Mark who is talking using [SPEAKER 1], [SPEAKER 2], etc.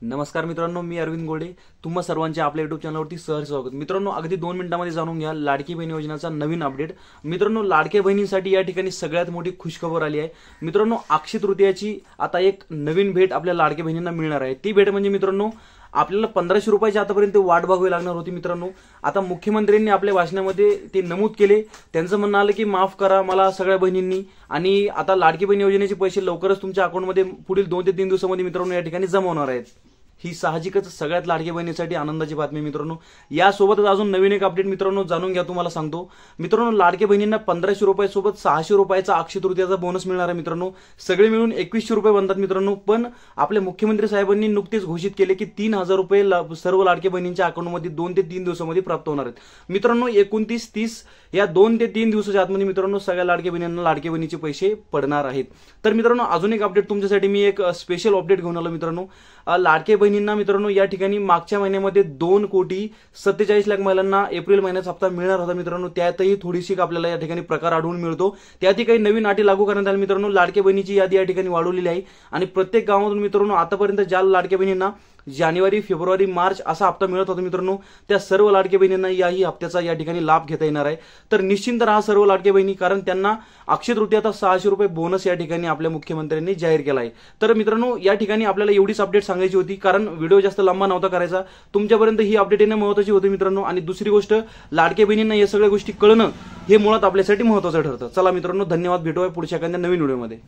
[SPEAKER 1] नमस्कार मित्रांनो, मी अरविंद गोडे. तुम्हा सर्वांचे आपल्या युट्यूब चॅनलवरती सहर्ष स्वागत. मित्रांनो, अगदी 2 मिनिटांमध्ये जाणून घ्या लाडकी बहीण योजनेचा नवीन अपडेट. मित्रांनो, लाडक्या बहिणींसाठी या ठिकाणी सगळ्यात मोठी खुशखबर आली आहे. मित्रांनो, अक्षय तृतीयाची आता एक नवीन भेट आपल्या लाडक्या बहिणींना मिळणार आहे. ती भेट म्हणजे मित्रांनो, आपल्याला 1500 रुपयाची आतापर्यंत वाट बघावी लागणार होती. मित्रांनो, आता मुख्यमंत्र्यांनी आपल्या भाषणामध्ये ते नमूद केले. त्यांचं म्हणणं आलं की माफ करा मला सगळ्या बहिणींनी, आणि आता लाडकी बहीण योजनेचे पैसे लवकरच तुमच्या अकाउंटमध्ये पुढील 2 ते 3 दिवसांमध्ये मित्रांनो या ठिकाणी जमा होणार आहेत. ही साहजिकच सगळ्यात लाडक्या बहिणीसाठी आनंदाची बातमी मित्रांनो. यासोबतच अजून नवीन एक अपडेट मित्रांनो जाणून घ्या, तुम्हाला सांगतो. मित्रांनो, लाडक्या बहिणींना 1500 रुपयासोबत 600 रुपयाचा अक्षय तृतीयाचा बोनस मिळणार आहे. मित्रांनो, सगळे मिळून 2100 रुपये बनतात. मित्रांनो, पण आपल्या मुख्यमंत्री साहेबांनी नुकतेच घोषित केले की 3000 रुपये सर्व लाडक्या बहिणींच्या अकाउंटमध्ये 2 ते 3 दिवसांमध्ये प्राप्त होणार आहेत. मित्रांनो, 29, 30 या 2 ते 3 दिवसाच्या आतमध्ये मित्रांनो सगळ्या लाडक्या बहिणींना लाडक्या बहिणीचे पैसे पडणार आहेत. तर मित्रांनो, अजून एक अपडेट तुमच्यासाठी मी एक स्पेशल अपडेट घेऊन आलो. मित्रांनो, लाडक्या बहिणींना मित्रांनो या ठिकाणी मागच्या महिन्यामध्ये 2,47,00,000 महिलांना एप्रिल महिन्याचा हप्ता मिळणार होता. मित्रांनो, त्यातही थोडीशी आपल्याला या ठिकाणी प्रकार आढळून मिळतो. त्यातही काही नवीन अटी लागू करण्यात आल्या. मित्रांनो, लाडक्या बहिणीची यादी या ठिकाणी वाढवलेली आहे आणि प्रत्येक गावामधून मित्रांनो आतापर्यंत ज्या लाडक्या बहिणींना जानेवारी, फेब्रुवारी, मार्च असा हप्ता मिळत होता मित्रांनो, त्या सर्व लाडक्या बहिणींना याही हप्त्याचा या ठिकाणी लाभ घेता येणार आहे. तर निश्चिंत राहा सर्व लाडक्या बहिणी, कारण त्यांना अक्षय तृतीयाचा 600 रुपये बोनस या ठिकाणी आपल्या मुख्यमंत्र्यांनी जाहीर केला आहे. तर मित्रांनो, या ठिकाणी आपल्याला एवढीच अपडेट सांगायची होती, कारण व्हिडिओ जास्त लंबा नव्हता करायचा. तुमच्यापर्यंत ही अपडेट येणं महत्त्वाची होती मित्रांनो. आणि दुसरी गोष्ट, लाडक्या बहिणींना या सगळ्या गोष्टी कळणं हे मुळात आपल्यासाठी महत्त्वाचं ठरतं. चला मित्रांनो, धन्यवाद. भेटूया पुढच्या एखाद्या नवीन व्हिडिओमध्ये.